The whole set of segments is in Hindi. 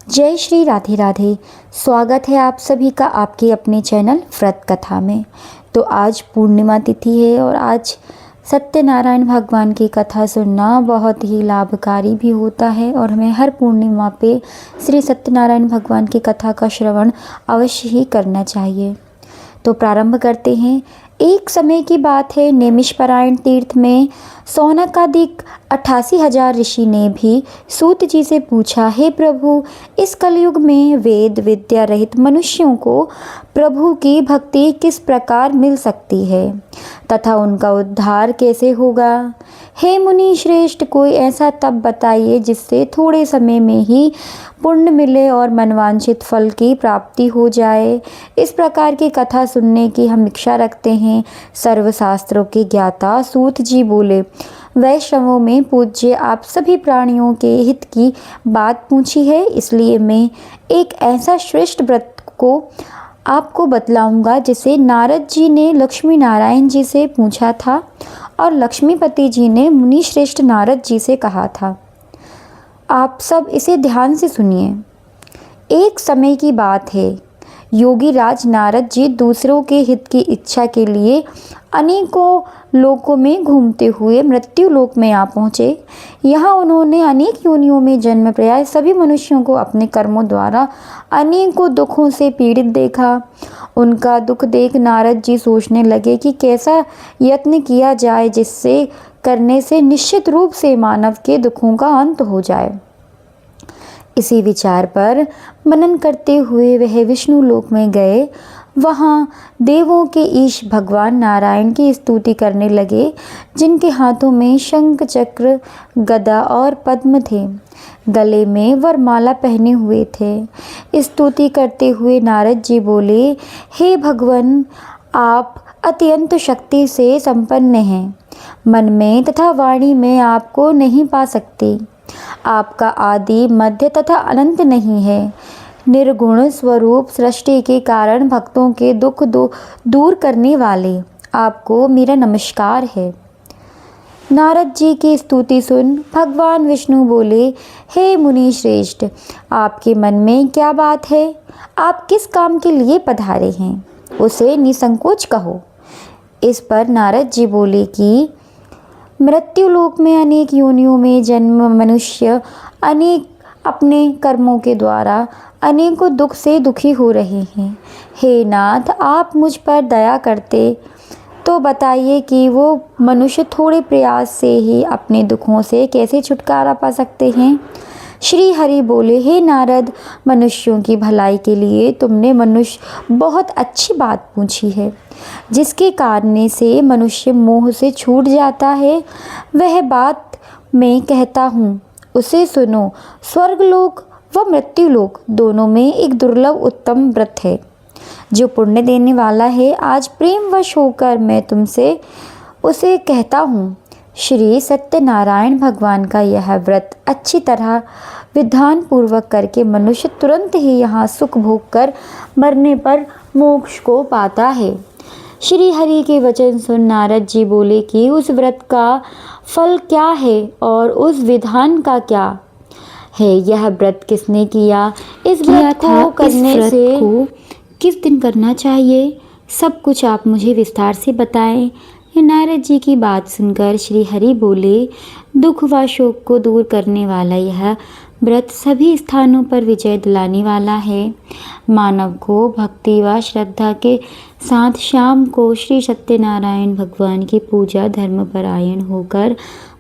जय श्री राधे राधे। स्वागत है आप सभी का आपके अपने चैनल व्रत कथा में। तो आज पूर्णिमा तिथि है और आज सत्यनारायण भगवान की कथा सुनना बहुत ही लाभकारी भी होता है और हमें हर पूर्णिमा पे श्री सत्यनारायण भगवान की कथा का श्रवण अवश्य ही करना चाहिए। तो प्रारंभ करते हैं। एक समय की बात है, नैमिषारण्य तीर्थ में सौनकादिक 88,000 ऋषि ने भी सूत जी से पूछा, हे प्रभु, इस कलयुग में वेद विद्या रहित मनुष्यों को प्रभु की भक्ति किस प्रकार मिल सकती है तथा उनका उद्धार कैसे होगा? हे मुनि श्रेष्ठ, कोई ऐसा तप बताइए जिससे थोड़े समय में ही पुण्य मिले और मनवांछित फल की प्राप्ति हो जाए। इस प्रकार की कथा सुनने की हम इच्छा रखते हैं। सर्वशास्त्रों के ज्ञाता सूत जी बोले, वैष्णवों में पूज्य, आप सभी प्राणियों के हित की बात पूछी है, इसलिए मैं एक ऐसा श्रेष्ठ व्रत को आपको बतलाऊंगा जिसे नारद जी ने लक्ष्मी नारायण जी से पूछा था और लक्ष्मीपति जी ने मुनि श्रेष्ठ नारद जी से कहा था। आप सब इसे ध्यान से सुनिए। एक समय की बात है, योगी राज नारद जी दूसरों के हित की इच्छा के लिए अनेकों लोकों में घूमते हुए मृत्यु लोक में आ पहुँचे। यहाँ उन्होंने अनेक योनियों में जन्म प्राय सभी मनुष्यों को अपने कर्मों द्वारा अनेकों दुखों से पीड़ित देखा। उनका दुख देख नारद जी सोचने लगे कि कैसा यत्न किया जाए जिससे करने से निश्चित रूप से मानव के दुखों का अंत हो जाए। इसी विचार पर मनन करते हुए वह विष्णु लोक में गए। वहाँ देवों के ईश भगवान नारायण की स्तुति करने लगे, जिनके हाथों में शंख चक्र गदा और पद्म थे, गले में वरमाला पहने हुए थे। स्तुति करते हुए नारद जी बोले, हे भगवान, आप अत्यंत शक्ति से संपन्न हैं। मन में तथा वाणी में आपको नहीं पा सकते। आपका आदि मध्य तथा अनंत नहीं है। निर्गुण स्वरूप सृष्टि के कारण भक्तों के दुख दूर करने वाले आपको मेरा नमस्कार है। नारद जी की स्तुति सुन भगवान विष्णु बोले, हे मुनि श्रेष्ठ, आपके मन में क्या बात है? आप किस काम के लिए पधारे हैं, उसे निसंकोच कहो। इस पर नारद जी बोले कि मृत्यु लोक में अनेक योनियों में जन्म मनुष्य अनेक अपने कर्मों के द्वारा अनेकों दुख से दुखी हो रहे हैं। हे नाथ, आप मुझ पर दया करते तो बताइए कि वो मनुष्य थोड़े प्रयास से ही अपने दुखों से कैसे छुटकारा पा सकते हैं। श्री हरि बोले, हे नारद, मनुष्यों की भलाई के लिए तुमने मनुष्य बहुत अच्छी बात पूछी है। जिसके कारण से मनुष्य मोह से छूट जाता है, वह बात मैं कहता हूँ, उसे सुनो। स्वर्गलोक व मृत्युलोक दोनों में एक दुर्लभ उत्तम व्रत है जो पुण्य देने वाला है। आज प्रेमवश होकर मैं तुमसे उसे कहता हूँ। श्री सत्यनारायण भगवान का यह व्रत अच्छी तरह विधान पूर्वक करके मनुष्य तुरंत ही यहाँ सुख भोग कर मरने पर मोक्ष को पाता है। श्री हरि के वचन सुन नारद जी बोले कि उस व्रत का फल क्या है और उस विधान का क्या है? यह व्रत किसने किया? इस व्रत को करने से किस दिन करना चाहिए? सब कुछ आप मुझे विस्तार से बताएं। नारद जी की बात सुनकर श्री हरि बोले, दुख व शोक को दूर करने वाला यह व्रत सभी स्थानों पर विजय दिलाने वाला है। मानव को भक्ति व श्रद्धा के साथ शाम को श्री सत्यनारायण भगवान की पूजा धर्मपरायण होकर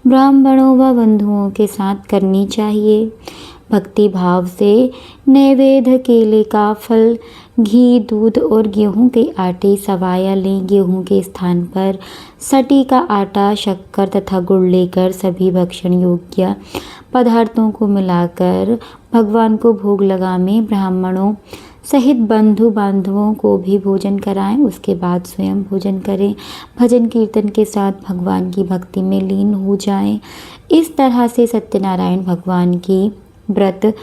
ब्राह्मणों व बंधुओं के साथ करनी चाहिए। भक्ति भाव से नैवेद्य केले का फल, घी, दूध और गेहूं के आटे सवाया लें। गेहूं के स्थान पर सटी का आटा, शक्कर तथा गुड़ लेकर सभी भक्षण योग्य पदार्थों को मिलाकर भगवान को भोग लगाएं। ब्राह्मणों सहित बंधु बांधवों को भी भोजन कराएं। उसके बाद स्वयं भोजन करें। भजन कीर्तन के साथ भगवान की भक्ति में लीन हो जाएं। इस तरह से सत्यनारायण भगवान की व्रत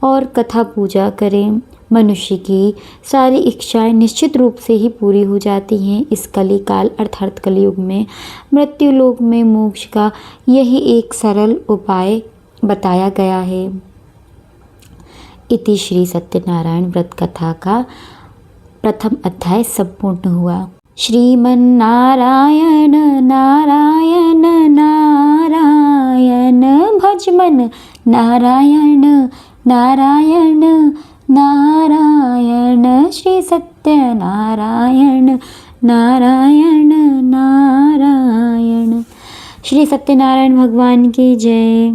और कथा पूजा करें। मनुष्य की सारी इच्छाएं निश्चित रूप से ही पूरी हो जाती हैं। इस कली काल अर्थात कलयुग में मृत्यु लोक में मोक्ष का यही एक सरल उपाय बताया गया है। इति श्री सत्यनारायण व्रत कथा का प्रथम अध्याय संपूर्ण हुआ। श्रीमन्नारायण नारायण नारायण भजमन नारायण नारायण नारायण श्री सत्यनारायण नारायण नारायण। श्री सत्यनारायण भगवान की जय।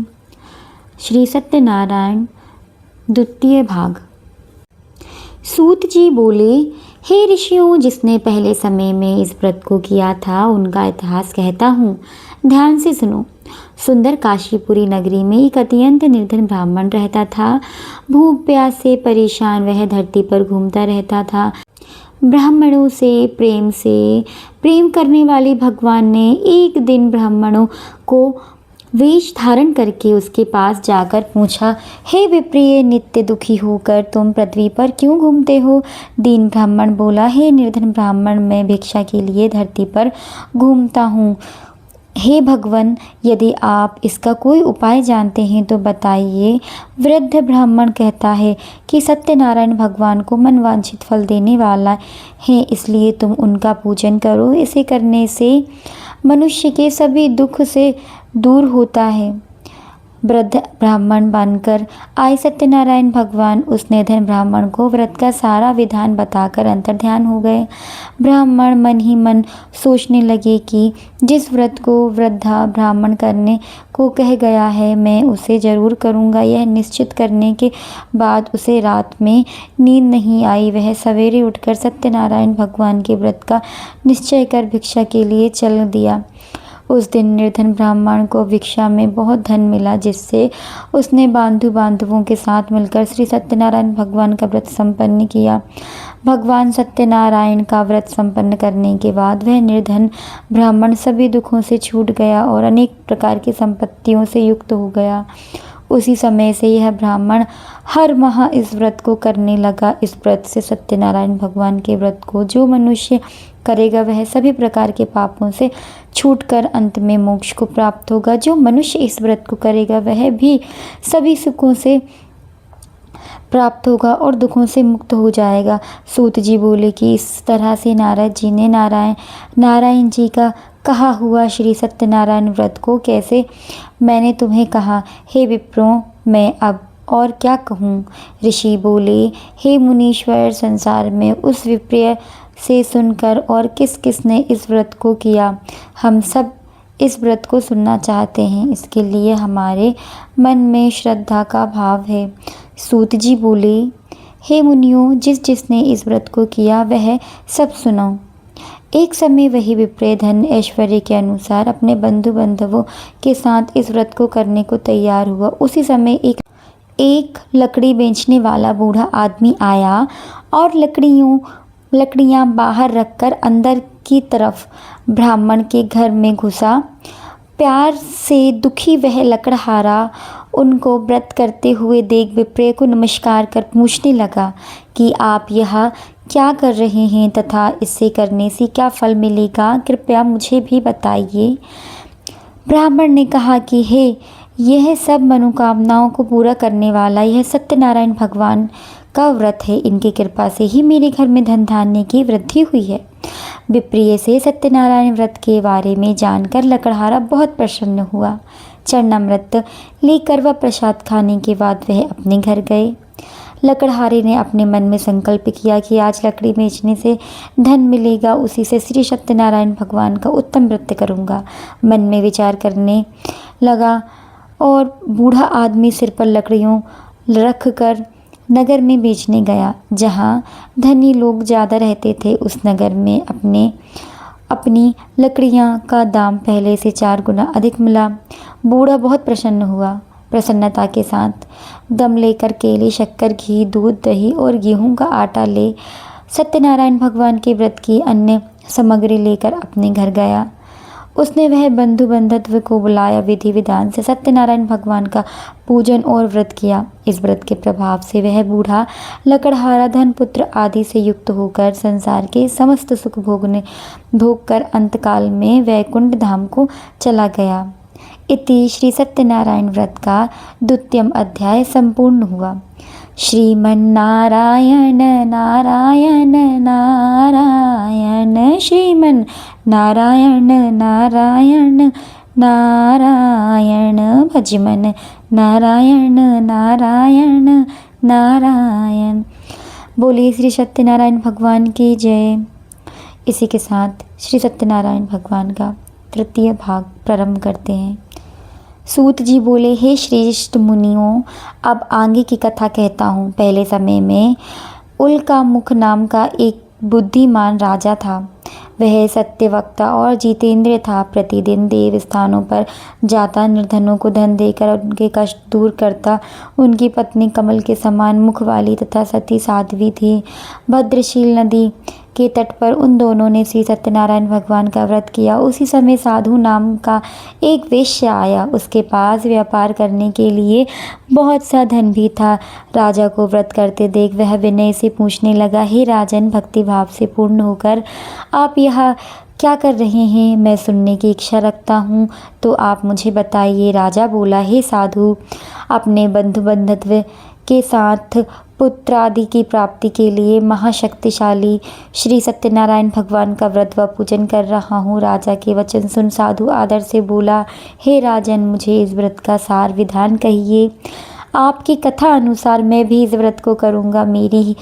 श्री सत्यनारायण द्वितीय भाग। सूत जी बोले, हे ऋषियों, जिसने पहले समय में इस व्रत को किया था उनका इतिहास कहता हूँ, ध्यान से सुनो। सुंदर काशीपुरी नगरी में एक अत्यंत निर्धन ब्राह्मण रहता था। भूख प्यास से परेशान वह धरती पर घूमता रहता था। ब्राह्मणों से प्रेम करने वाले भगवान ने एक दिन ब्राह्मणों को वेश धारण करके उसके पास जाकर पूछा, हे विप्रिय, नित्य दुखी होकर तुम पृथ्वी पर क्यों घूमते हो? दीन ब्राह्मण बोला, हे निर्धन ब्राह्मण, मैं भिक्षा के लिए धरती पर घूमता हूँ। हे भगवान, यदि आप इसका कोई उपाय जानते हैं तो बताइए। वृद्ध ब्राह्मण कहता है कि सत्यनारायण भगवान को मनवांछित फल देने वाला है, इसलिए तुम उनका पूजन करो। इसे करने से मनुष्य के सभी दुख से दूर होता है। वृद्ध ब्राह्मण बनकर आए सत्यनारायण भगवान उस निर्धन ब्राह्मण को व्रत का सारा विधान बताकर अंतर्ध्यान हो गए। ब्राह्मण मन ही मन सोचने लगे कि जिस व्रत को वृद्धा ब्राह्मण करने को कह गया है मैं उसे जरूर करूँगा। यह निश्चित करने के बाद उसे रात में नींद नहीं आई। वह सवेरे उठकर सत्यनारायण भगवान के व्रत का निश्चय कर भिक्षा के लिए चल दिया। उस दिन निर्धन ब्राह्मण को भिक्षा में बहुत धन मिला, जिससे उसने बांधवों के साथ मिलकर श्री सत्यनारायण भगवान का व्रत संपन्न किया। भगवान सत्यनारायण का व्रत संपन्न करने के बाद वह निर्धन ब्राह्मण सभी दुखों से छूट गया और अनेक प्रकार की संपत्तियों से युक्त हो गया। उसी समय से यह ब्राह्मण हर माह इस व्रत को करने लगा। इस व्रत से सत्यनारायण भगवान के व्रत को जो मनुष्य करेगा वह सभी प्रकार के पापों से छूटकर अंत में मोक्ष को प्राप्त होगा। जो मनुष्य इस व्रत को करेगा वह भी सभी सुखों से प्राप्त होगा और दुखों से मुक्त हो जाएगा। सूत जी बोले कि इस तरह से नारद जी ने नारायण जी का कहा हुआ श्री सत्यनारायण व्रत को कैसे मैंने तुम्हें कहा। हे विप्रों, मैं अब और क्या कहूँ। ऋषि बोले, हे मुनीश्वर, संसार में उस विप्रिय से सुनकर और किस किस ने इस व्रत को किया, हम सब इस व्रत को सुनना चाहते हैं। इसके लिए हमारे मन में श्रद्धा का भाव है। सूत जी बोले, हे मुनियों, जिसने इस व्रत को किया वह सब सुनो। एक समय वही विप्रिय धन ऐश्वर्य के अनुसार अपने बंधु बांधवों के साथ इस व्रत को करने को तैयार हुआ। उसी समय एक लकड़ी बेचने वाला बूढ़ा आदमी आया और लकड़ियाँ बाहर रखकर अंदर की तरफ ब्राह्मण के घर में घुसा। प्यार से दुखी वह लकड़हारा उनको व्रत करते हुए देख विप्रिय को नमस्कार कर पूछने लगा कि आप यह क्या कर रहे हैं तथा इसे करने से क्या फल मिलेगा, कृपया मुझे भी बताइए। ब्राह्मण ने कहा कि हे, यह सब मनोकामनाओं को पूरा करने वाला यह सत्यनारायण भगवान का व्रत है। इनकी कृपा से ही मेरे घर में धन धान्य की वृद्धि हुई है। विप्रिय से सत्यनारायण व्रत के बारे में जानकर लकड़हारा बहुत प्रसन्न हुआ। चरणामृत लेकर व प्रसाद खाने के बाद वह अपने घर गए। लकड़हारे ने अपने मन में संकल्प किया कि आज लकड़ी बेचने से धन मिलेगा, उसी से श्री सत्यनारायण भगवान का उत्तम व्रत करूँगा। मन में विचार करने लगा और बूढ़ा आदमी सिर पर लकड़ियों रख कर नगर में बेचने गया। जहाँ धनी लोग ज़्यादा रहते थे उस नगर में अपनी लकड़ियाँ का दाम पहले से 4 गुना अधिक मिला। बूढ़ा बहुत प्रसन्न हुआ। प्रसन्नता के साथ दम लेकर केले, शक्कर, घी, दूध, दही और गेहूं का आटा ले सत्यनारायण भगवान के व्रत की अन्य सामग्री लेकर अपने घर गया। उसने वह बंधु बांधव को बुलाया। विधि विधान से सत्यनारायण भगवान का पूजन और व्रत किया। इस व्रत के प्रभाव से वह बूढ़ा लकड़हारा धन पुत्र आदि से युक्त होकर संसार के समस्त सुख भोग कर अंतकाल में वैकुंठ धाम को चला गया। इति श्री सत्यनारायण व्रत का द्वितीय अध्याय संपूर्ण हुआ। श्रीमन्नारायण नारायण नारायण, श्रीमन्नारायण नारायण नारायण, भजमन नारायण नारायण नारायण। बोलिए श्री सत्यनारायण भगवान की जय। इसी के साथ श्री सत्यनारायण भगवान का तृतीय भाग प्रारंभ करते हैं। सूत जी बोले, हे श्रेष्ठ मुनियों, अब आगे की कथा कहता हूँ। पहले समय में उल्कामुख नाम का एक बुद्धिमान राजा था। वह सत्यवक्ता और जितेंद्रिय था। प्रतिदिन देव स्थानों पर जाता, निर्धनों को धन देकर उनके कष्ट दूर करता। उनकी पत्नी कमल के समान मुख वाली तथा सती साध्वी थी। भद्रशील नदी के तट पर उन दोनों ने श्री सत्यनारायण भगवान का व्रत किया। उसी समय साधु नाम का एक वेश्य आया। उसके पास व्यापार करने के लिए बहुत सा धन भी था। राजा को व्रत करते देख वह विनय से पूछने लगा, हे राजन, भक्ति भाव से पूर्ण होकर आप यहाँ क्या कर रहे हैं? मैं सुनने की इच्छा रखता हूँ, तो आप मुझे बताइए। राजा बोला, हे साधु, अपने बंधु बांधव के साथ पुत्र आदि की प्राप्ति के लिए महाशक्तिशाली श्री सत्यनारायण भगवान का व्रत व पूजन कर रहा हूँ। राजा के वचन सुन साधु आदर से बोला, हे राजन, मुझे इस व्रत का सार विधान कहिए। आपकी कथा अनुसार मैं भी इस व्रत को करूँगा। मेरी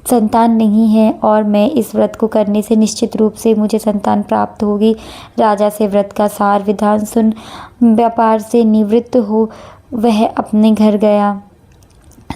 संतान नहीं है और मैं इस व्रत को करने से निश्चित रूप से मुझे संतान प्राप्त होगी। राजा से व्रत का सार विधान सुन व्यापार से निवृत्त हो वह अपने घर गया।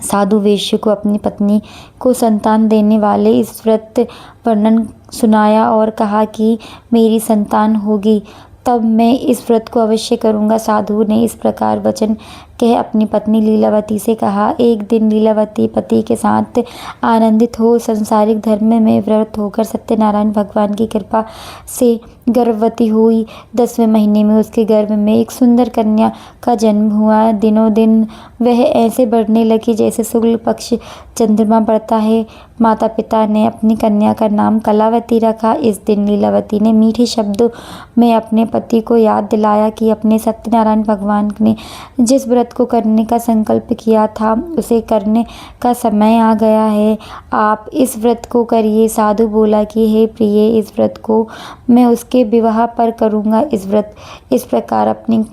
साधु वेश्य को अपनी पत्नी को संतान देने वाले इस व्रत वर्णन सुनाया और कहा कि मेरी संतान होगी तब मैं इस व्रत को अवश्य करूँगा। साधु ने इस प्रकार वचन कह अपनी पत्नी लीलावती से कहा। एक दिन लीलावती पति के साथ आनंदित हो संसारिक धर्म में व्रत होकर सत्यनारायण भगवान की कृपा से गर्भवती हुई। 10वें महीने में उसके गर्भ में एक सुंदर कन्या का जन्म हुआ। दिनों दिन वह ऐसे बढ़ने लगी जैसे शुक्ल पक्ष चंद्रमा बढ़ता है। माता पिता ने अपनी कन्या का नाम कलावती रखा। इस दिन लीलावती ने मीठे शब्दों में अपने पति को याद दिलाया कि अपने सत्यनारायण भगवान ने जिस व्रत को करने का संकल्प किया था उसे करने का समय आ गया है। आप इस व्रत को करिए। साधु बोला कि हे प्रिय, इस व्रत को मैं उसके विवाह पर करूँगा। इस प्रकार अपनी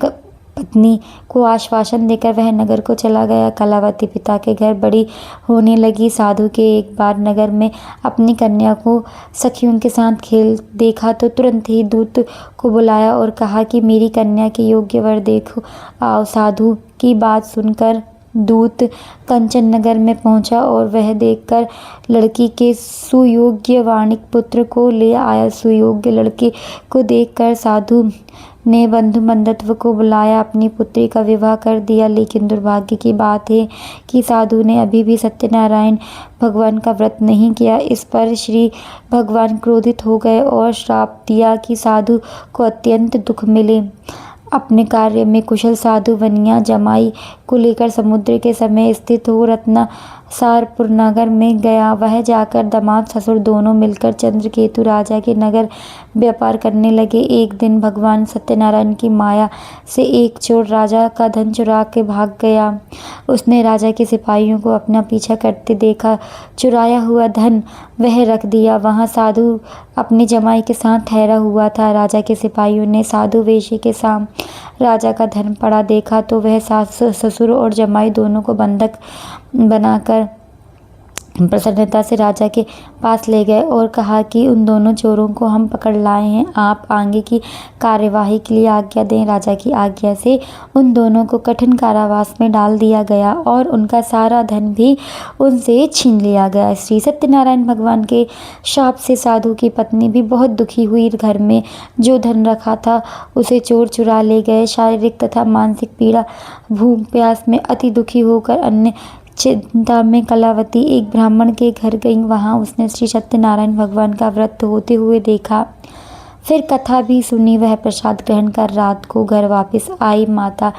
पत्नी को आश्वासन देकर वह नगर को चला गया। कलावती पिता के घर बड़ी होने लगी। साधु के एक बार नगर में अपनी कन्या को सखियों के साथ खेल देखा तो तुरंत ही दूत को बुलाया और कहा कि मेरी कन्या के योग्य वर देखो आओ। साधु की बात सुनकर दूत कंचन नगर में पहुंचा और वह देखकर लड़की के सुयोग्य वाणिक पुत्र को ले आया। सुयोग्य लड़के को देखकर साधु ने बंधु बांधव को बुलाया, अपनी पुत्री का विवाह कर दिया। लेकिन दुर्भाग्य की बात है कि साधु ने अभी भी सत्यनारायण भगवान का व्रत नहीं किया। इस पर श्री भगवान क्रोधित हो गए और श्राप दिया कि साधु को अत्यंत दुख मिले। अपने कार्य में कुशल साधु वनिया जमाई को लेकर समुद्र के समय स्थित हो रत्नासारपुर नगर में गया। वह जाकर दामाद ससुर दोनों मिलकर चंद्रकेतु राजा के नगर व्यापार करने लगे। एक दिन भगवान सत्यनारायण की माया से एक चोर राजा का धन चुरा के भाग गया। उसने राजा के सिपाहियों को अपना पीछा करते देखा। चुराया हुआ धन वह रख दिया। वहाँ साधु अपनी जमाई के साथ ठहरा हुआ था। राजा के सिपाहियों ने साधु वेशी के सामने राजा का धन पड़ा देखा तो वह सास ससुर और जमाई दोनों को बंधक बनाकर प्रसन्नता से राजा के पास ले गए और कहा कि उन दोनों चोरों को हम पकड़ लाए हैं, आप आगे की कार्यवाही के लिए आज्ञा दें। राजा की आज्ञा से उन दोनों को कठिन कारावास में डाल दिया गया और उनका सारा धन भी उनसे छीन लिया गया। श्री सत्यनारायण भगवान के शाप से साधु की पत्नी भी बहुत दुखी हुई। घर में जो धन रखा था उसे चोर चुरा ले गए। शारीरिक तथा मानसिक पीड़ा, भूख प्यास में अति दुखी होकर अन्य चिंता में कलावती एक ब्राह्मण के घर गई। वहाँ उसने श्री सत्यनारायण भगवान का व्रत होते हुए देखा। फिर कथा भी सुनी। वह प्रसाद ग्रहण कर रात को घर वापस आई। माता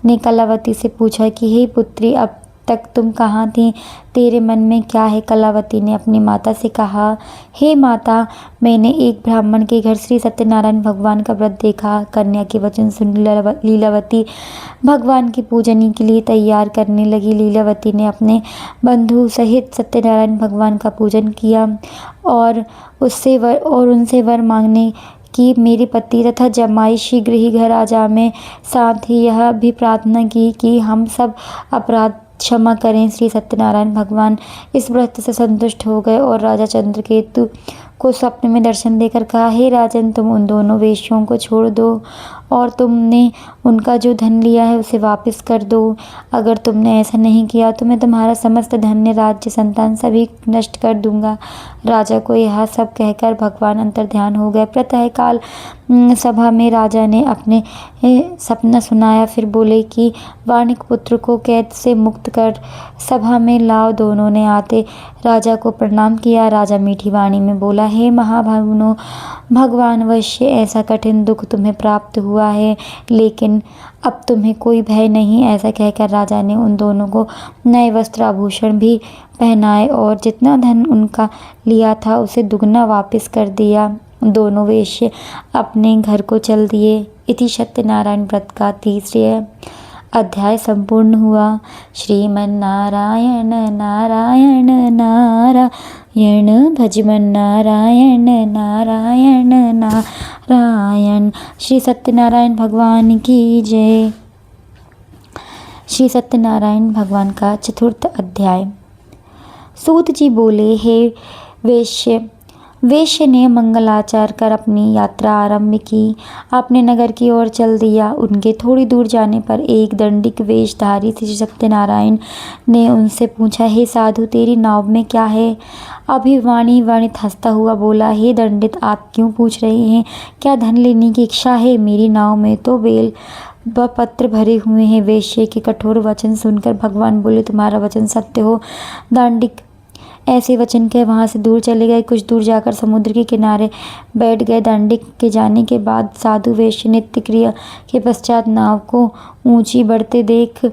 ने कलावती से पूछा कि हे पुत्री, अब तक तुम कहाँ थी? तेरे मन में क्या है? कलावती ने अपनी माता से कहा। हे माता, मैंने एक ब्राह्मण के घर श्री सत्यनारायण भगवान का व्रत देखा। कन्या के वचन सुन लीलावती भगवान की पूजनी के लिए तैयार करने लगी। लीलावती ने अपने बंधु सहित सत्यनारायण भगवान का पूजन किया और उनसे वर मांगने कि मेरे पति तथा जमाई शीघ्र ही घर आ जाए। साथ ही यह भी प्रार्थना की कि हम सब अपराध क्षमा करें। श्री सत्यनारायण भगवान इस व्रत से संतुष्ट हो गए और राजा चंद्रकेतु को स्वप्न में दर्शन देकर कहा, हे राजन, तुम उन दोनों वेश्यों को छोड़ दो और तुमने उनका जो धन लिया है उसे वापस कर दो। अगर तुमने ऐसा नहीं किया तो मैं तुम्हारा समस्त धन्य राज्य संतान सभी नष्ट कर दूंगा। राजा को यह सब कहकर भगवान अंतर्ध्यान हो गए। प्रातः काल सभा में राजा ने अपने सपना सुनाया। फिर बोले कि वाणिक पुत्र को कैद से मुक्त कर सभा में लाओ। दोनों ने आते राजा को प्रणाम किया। राजा मीठी वाणी में बोला, हे महाभावनो, भगवान वश्य ऐसा कठिन दुख तुम्हें प्राप्त हुआ है, लेकिन अब तुम्हें कोई भय नहीं। ऐसा कहकर राजा ने उन दोनों को नए वस्त्र आभूषण भी पहनाए और जितना धन उनका लिया था उसे दुगना वापस कर दिया। दोनों वेश्य अपने घर को चल दिए। इति सत्यनारायण व्रत का 3रा अध्याय संपूर्ण हुआ। श्रीमन्नारायण नारायण नारायण भजमन नारायण नारायण नारायण। श्री सत्यनारायण भगवान की जय। श्री सत्यनारायण भगवान का 4था अध्याय। सूत जी बोले, हे वेश्य ने मंगलाचार कर अपनी यात्रा आरंभ की। अपने नगर की ओर चल दिया। उनके थोड़ी दूर जाने पर एक दंडिक वेशधारी श्री सत्यनारायण ने उनसे पूछा, हे साधु, तेरी नाव में क्या है? अभिवाणी वर्णित हंसता हुआ बोला, हे दंडित, आप क्यों पूछ रहे हैं? क्या धन लेने की इच्छा है? मेरी नाव में तो बेल पत्र भरे हुए हैं। वेश्य के कठोर वचन सुनकर भगवान बोले, तुम्हारा वचन सत्य हो। दांडिक ऐसे वचन कह वहाँ से दूर चले गए। कुछ दूर जाकर समुद्र के किनारे बैठ गए। दांडिक के जाने के बाद साधु वेश्य नित्य क्रिया के पश्चात नाव को ऊंची बढ़ते देख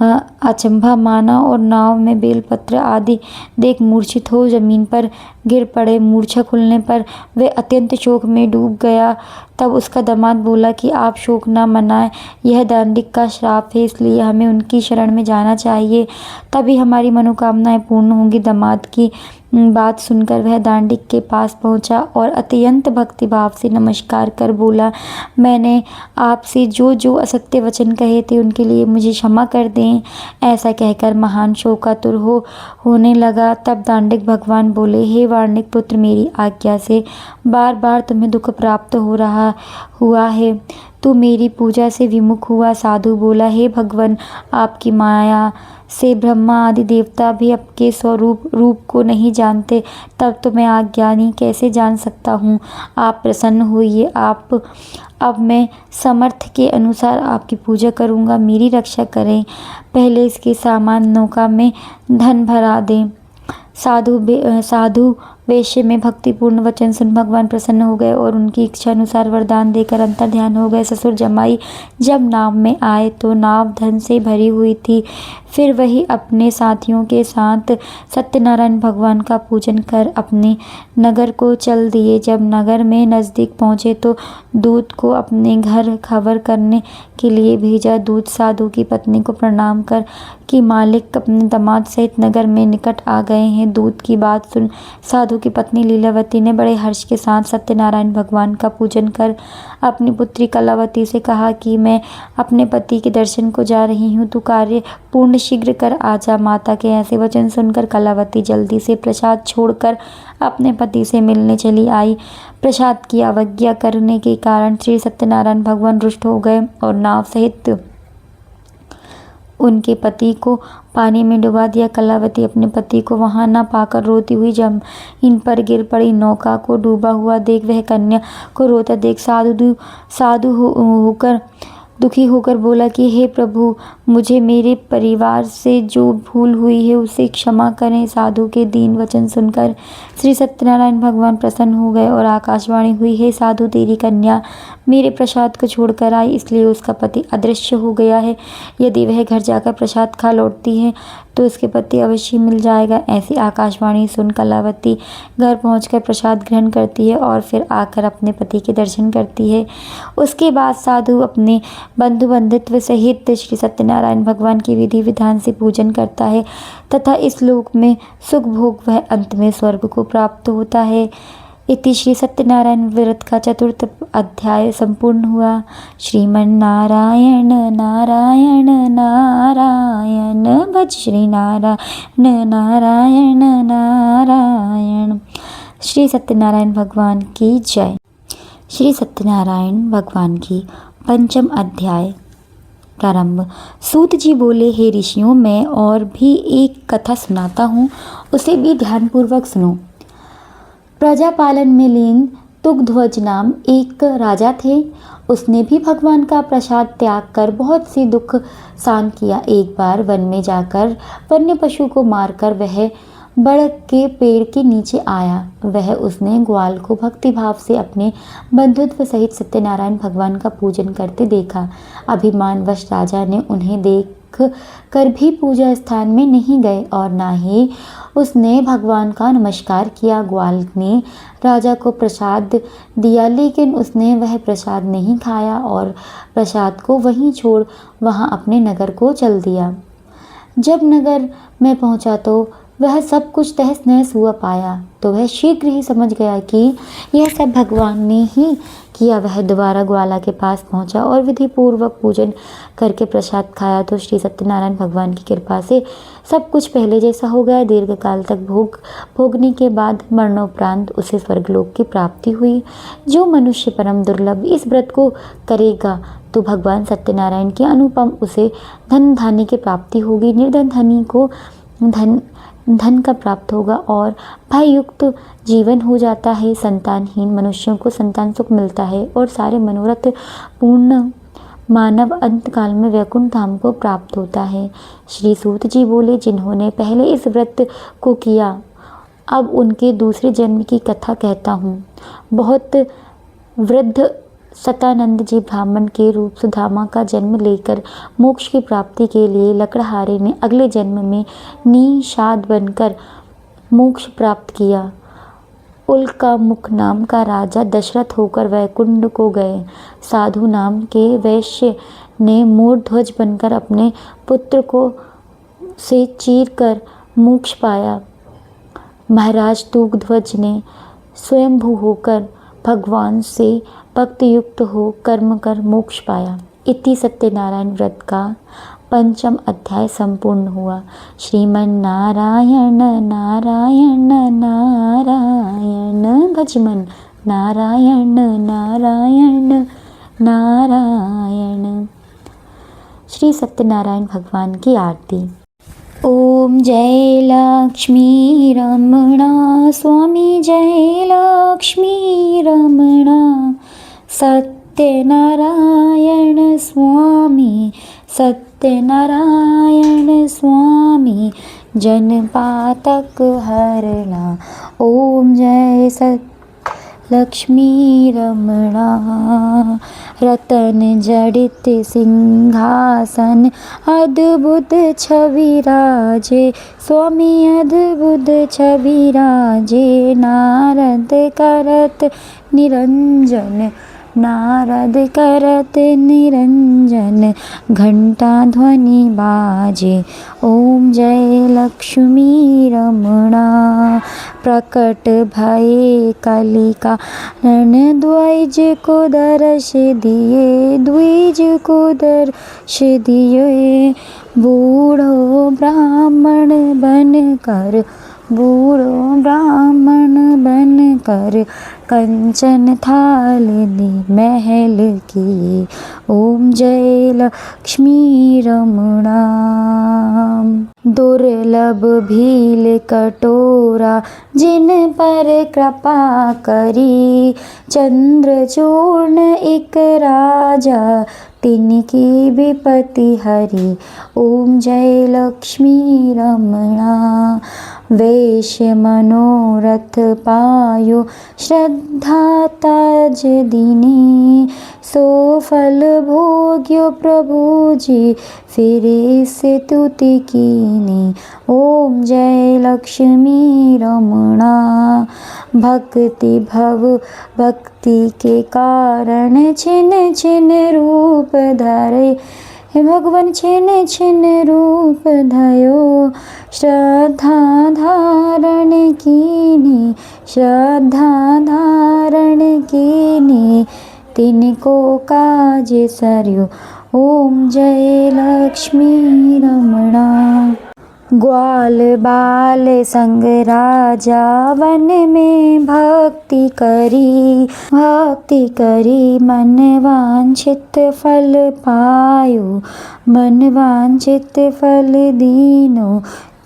अचंभा माना और नाव में बेलपत्र आदि देख मूर्छित हो जमीन पर गिर पड़े। मूर्छा खुलने पर वे अत्यंत शोक में डूब गया। तब उसका दामाद बोला कि आप शोक न मनाएं, यह दांडिक का श्राप है, इसलिए हमें उनकी शरण में जाना चाहिए, तभी हमारी मनोकामनाएं पूर्ण होंगी। दामाद की बात सुनकर वह दांडिक के पास पहुंचा और अत्यंत भक्तिभाव से नमस्कार कर बोला, मैंने आपसे जो जो असत्य वचन कहे थे उनके लिए मुझे क्षमा कर दें। ऐसा कहकर महान शोकातुर होने लगा। तब दांडिक भगवान बोले, हे वार्णिक पुत्र, मेरी आज्ञा से बार बार तुम्हें दुख प्राप्त हुआ है। तू मेरी पूजा से विमुख हुआ। साधु बोला, हे भगवान, आपकी माया से ब्रह्मा आदि देवता भी आपके रूप को नहीं जानते, तब तो मैं अज्ञानी कैसे जान सकता हूँ। आप प्रसन्न होइए। अब मैं समर्थ के अनुसार आपकी पूजा करूँगा। मेरी रक्षा करें। पहले इसके सामान नौका में धन भरा दें। साधु वेश्य में भक्तिपूर्ण वचन सुन भगवान प्रसन्न हो गए और उनकी इच्छा अनुसार वरदान देकर अंतर्ध्यान हो गए। ससुर जमाई जब नाव में आए तो नाव धन से भरी हुई थी। फिर वही अपने साथियों के साथ सत्यनारायण भगवान का पूजन कर अपने नगर को चल दिए। जब नगर में नज़दीक पहुँचे तो दूत को अपने घर खबर करने के लिए भेजा। दूत साधु की पत्नी को प्रणाम कर कि मालिक अपने दामाद सहित नगर में निकट आ गए हैं। दूत की बात सुन साधु की पत्नी लीलावती ने बड़े हर्ष के साथ सत्यनारायण भगवान का पूजन कर अपनी पुत्री कलावती से कहा कि मैं अपने पति के दर्शन को जा रही हूँ, तू कार्य पूर्ण शीघ्र कर आजा। माता के ऐसे वचन सुनकर कलावती जल्दी से प्रसाद छोड़कर अपने पति से मिलने चली आई। प्रसाद की अवज्ञा करने के कारण श्री सत्यनारायण भगवान रुष्ट हो गए और नाव सहित उनके पति को पानी में डुबा दिया। कलावती अपने पति को वहां न पाकर रोती हुई जमीन पर गिर पड़ी। नौका को डूबा हुआ देख वह कन्या को रोता देख साधु होकर दुखी होकर बोला कि हे प्रभु, मुझे मेरे परिवार से जो भूल हुई है उसे क्षमा करें। साधु के दीन वचन सुनकर श्री सत्यनारायण भगवान प्रसन्न हो गए और आकाशवाणी हुई, हे साधु, तेरी कन्या मेरे प्रसाद को छोड़कर आई, इसलिए उसका पति अदृश्य हो गया है। यदि वह घर जाकर प्रसाद खा लौटती है तो उसके पति अवश्य मिल जाएगा। ऐसी आकाशवाणी सुन कलावती घर पहुंचकर प्रसाद ग्रहण करती है और फिर आकर अपने पति के दर्शन करती है। उसके बाद साधु अपने बंधु बंधुत्व सहित श्री सत्यनारायण भगवान के विधि विधान से पूजन करता है तथा इस लोक में सुख भोग वह अंत में स्वर्ग को प्राप्त होता है। इति श्री सत्यनारायण व्रत का चतुर्थ अध्याय संपूर्ण हुआ। श्रीमन नारायण नारायण नारायण भज श्री नारायण नारायण नारायण। श्री सत्यनारायण भगवान की जय। श्री सत्यनारायण भगवान की पंचम अध्याय प्रारंभ। सूत जी बोले, हे ऋषियों, मैं और भी एक कथा सुनाता हूँ, उसे भी ध्यानपूर्वक सुनो। प्रजापालन में लीन तुगध्वज नाम एक राजा थे। उसने भी भगवान का प्रसाद त्याग कर बहुत सी दुख सहन किया। एक बार वन में जाकर वन्य पशु को मारकर वह बड़ के पेड़ के नीचे आया। वह उसने ग्वाल को भक्तिभाव से अपने बंधुत्व सहित सत्यनारायण भगवान का पूजन करते देखा। अभिमानवश राजा ने उन्हें देख कर भी पूजा स्थान में नहीं गए और ना ही उसने भगवान का नमस्कार किया। ग्वाल ने राजा को प्रसाद दिया, लेकिन उसने वह प्रसाद नहीं खाया और प्रसाद को वहीं छोड़ वहां अपने नगर को चल दिया। जब नगर में पहुंचा तो वह सब कुछ तहस नहस हुआ पाया तो वह शीघ्र ही समझ गया कि यह सब भगवान ने ही किया। वह दोबारा ग्वाला के पास पहुंचा और विधि पूर्वक पूजन करके प्रसाद खाया तो श्री सत्यनारायण भगवान की कृपा से सब कुछ पहले जैसा हो गया। दीर्घ काल तक भोगने के बाद मरणोपरांत उसे स्वर्गलोक की प्राप्ति हुई। जो मनुष्य परम दुर्लभ इस व्रत को करेगा तो भगवान सत्यनारायण के अनुपम उसे धन धान्य की प्राप्ति होगी। निर्धन धनी को धन का प्राप्त होगा और भययुक्त जीवन हो जाता है। संतानहीन मनुष्यों को संतान सुख मिलता है और सारे मनोरथ पूर्ण मानव अंत काल में वैकुंठ धाम को प्राप्त होता है। श्री सूत जी बोले, जिन्होंने पहले इस व्रत को किया, अब उनके दूसरे जन्म की कथा कहता हूँ। बहुत वृद्ध सतानंद जी ब्राह्मण के रूप सुदामा का जन्म लेकर मोक्ष की प्राप्ति के लिए लकड़हारे ने अगले जन्म में निषाद बनकर मोक्ष प्राप्त किया। उल्कामुख नाम का राजा दशरथ होकर वैकुंठ को गए। साधु नाम के वैश्य ने मोर ध्वज बनकर अपने पुत्र को से चीर कर मोक्ष पाया। महाराज तुगध्वज ने स्वयंभू होकर भगवान से भक्ति युक्त हो कर्म कर मोक्ष पाया। इति सत्यनारायण व्रत का पंचम अध्याय संपूर्ण हुआ। श्रीमन नारायण नारायण नारायण भजमन नारायण नारायण नारायण। श्री सत्यनारायण भगवान की आरती। ओम जय लक्ष्मी रमणा स्वामी, जय लक्ष्मी रमणा। सत्यनारायण स्वामी, सत्यनारायण स्वामी, जन पातक हरणा। ओम जय लक्ष्मी रमणा। रतन जड़ित सिंहासन, अद्भुत छवि राजे स्वामी, अद्भुत छवि राजे। नारद करत निरंजन, नारद करत निरंजन, घंटा ध्वनि बाजे। ओम जय लक्ष्मी रमणा। प्रकट भये कलिका नन द्विज को दर्श दिए, द्विज को दर्श दिए। बूढ़ो ब्राह्मण बन कर, बूढ़ो ब्राह्मण बन कर, कंचन थाल दी महल की। ओम जय लक्ष्मी रमणा। दुर्लभ भील कटोरा जिन पर कृपा करी, चंद्रचूर्ण एक राजा तिनकी विपत्ति हरि। ओम जय लक्ष्मी रमणा। वेश मनोरथ पायो श्रद्धा ताज दीनी। सो फल भोग्यो प्रभु जी फिरे से तुति कीनी। ओम जय लक्ष्मी रमणा। भक्ति भव भक्ति के कारण छिन छिन रूप धरे। हे भगवान छिन छिन रूप धयो। श्रद्धा धारण कीनी, श्रद्धा धारण कीनी। तिनको काज सरयो। ओम जय लक्ष्मी रमणा। ग्वाल बाल संग राजा वन में भक्ति करी मन वांछित फल पायो। मन वांछित फल दीनो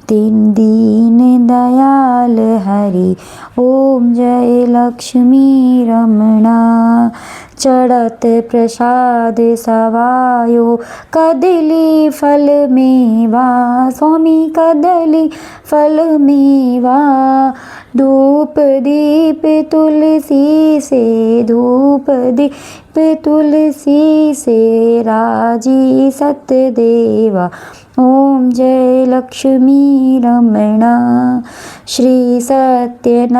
तीन दीन दयाल हरि। ओम जय लक्ष्मी रमणा। चढ़त प्रसाद सवायो कदली फल मेवा। स्वामी कदली फल मेवा। धूप दीप तुलसी से, धूप दीप तुलसी से राजी सतदेवा। ओम जय लक्ष्मी रमणा। श्री सत्यनारायण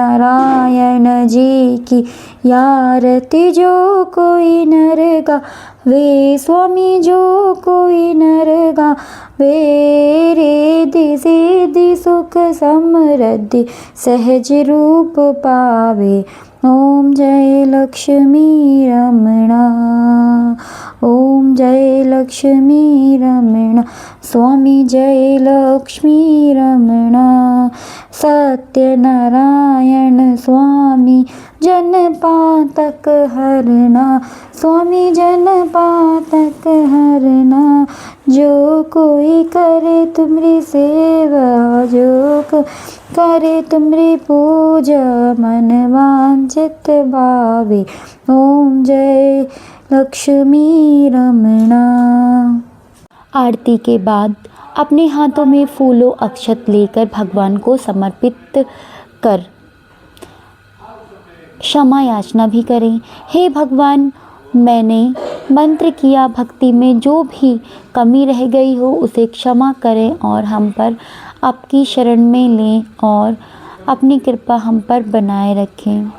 जी की आरती जो कोई नर गावे। स्वामी जो कोई नर गावे। रिद्धि सिद्धि सुख समृद्धि सहज रूप पावे। ओम जय लक्ष्मी रमणा। ओम जय लक्ष्मी रमणा। स्वामी जय लक्ष्मी रमणा। सत्यनारायण स्वामी जन पातक हरना। स्वामी जन पातक हरना। जो कोई करे तुमरी सेवा, जो करे तुमरी पूजा मन वांछित भावे। ओम जय लक्ष्मी रमणा। आरती के बाद अपने हाथों में फूलों अक्षत लेकर भगवान को समर्पित कर क्षमा याचना भी करें। हे भगवान, मैंने मंत्र किया, भक्ति में जो भी कमी रह गई हो उसे क्षमा करें और हम पर आपकी शरण में लें और अपनी कृपा हम पर बनाए रखें।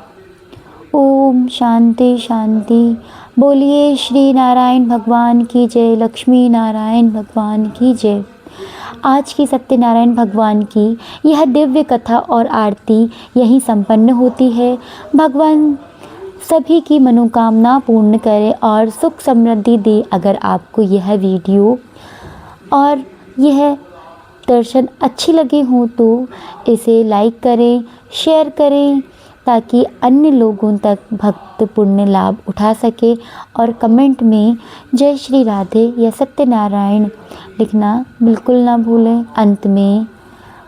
ओम शांति शांति। बोलिए श्री नारायण भगवान की जय, लक्ष्मी नारायण भगवान की जय। आज की सत्यनारायण भगवान की यह दिव्य कथा और आरती यहीं संपन्न होती है। भगवान सभी की मनोकामना पूर्ण करे और सुख समृद्धि दे। अगर आपको यह वीडियो और यह दर्शन अच्छे लगे हों तो इसे लाइक करें, शेयर करें ताकि अन्य लोगों तक भक्त पुण्य लाभ उठा सके। और कमेंट में जय श्री राधे या सत्यनारायण लिखना बिल्कुल ना भूलें। अंत में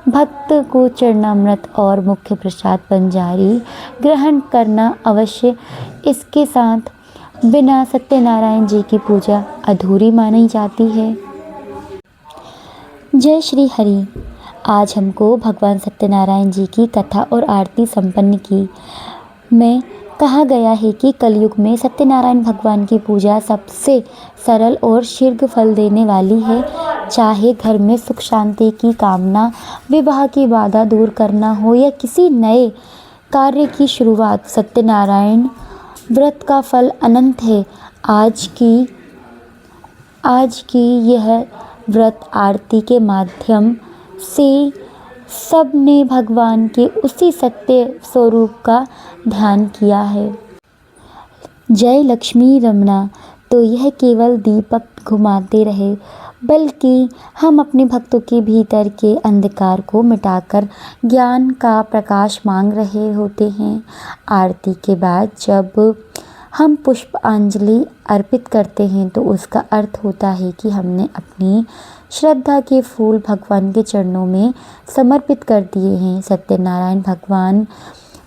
भक्त को चरणामृत और मुख्य प्रसाद पंजारी ग्रहण करना अवश्य। इसके साथ बिना सत्यनारायण जी की पूजा अधूरी मानी जाती है। जय श्री हरि। आज हमको भगवान सत्यनारायण जी की कथा और आरती संपन्न की में कहा गया है कि कलयुग में सत्यनारायण भगवान की पूजा सबसे सरल और शीघ्र फल देने वाली है। चाहे घर में सुख शांति की कामना, विवाह की बाधा दूर करना हो या किसी नए कार्य की शुरुआत, सत्यनारायण व्रत का फल अनंत है। आज की यह व्रत आरती के माध्यम से सब ने भगवान के उसी सत्य स्वरूप का ध्यान किया है। जय लक्ष्मी रमणा। तो यह केवल दीपक घुमाते रहे, बल्कि हम अपने भक्तों के भीतर के अंधकार को मिटाकर ज्ञान का प्रकाश मांग रहे होते हैं। आरती के बाद जब हम पुष्पांजलि अर्पित करते हैं तो उसका अर्थ होता है कि हमने अपनी श्रद्धा के फूल भगवान के चरणों में समर्पित कर दिए हैं। सत्यनारायण भगवान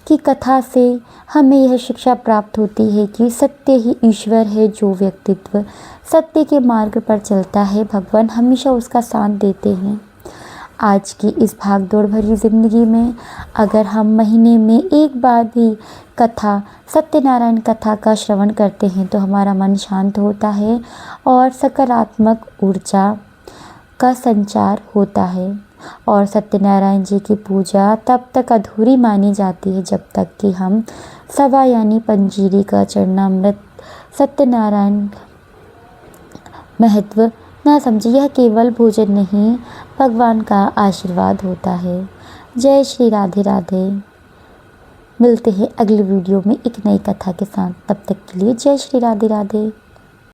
कि कथा से हमें यह शिक्षा प्राप्त होती है कि सत्य ही ईश्वर है। जो व्यक्तित्व सत्य के मार्ग पर चलता है, भगवान हमेशा उसका साथ देते हैं। आज की इस भागदौड़ भरी ज़िंदगी में अगर हम महीने में एक बार भी कथा, सत्यनारायण कथा का श्रवण करते हैं तो हमारा मन शांत होता है और सकारात्मक ऊर्जा का संचार होता है। और सत्यनारायण जी की पूजा तब तक अधूरी मानी जाती है जब तक कि हम सवा यानी पंजीरी का चरणामृत सत्यनारायण महत्व ना समझे। यह केवल भोजन नहीं, भगवान का आशीर्वाद होता है। जय श्री राधे राधे। मिलते हैं अगले वीडियो में एक नई कथा के साथ। तब तक के लिए जय श्री राधे राधे।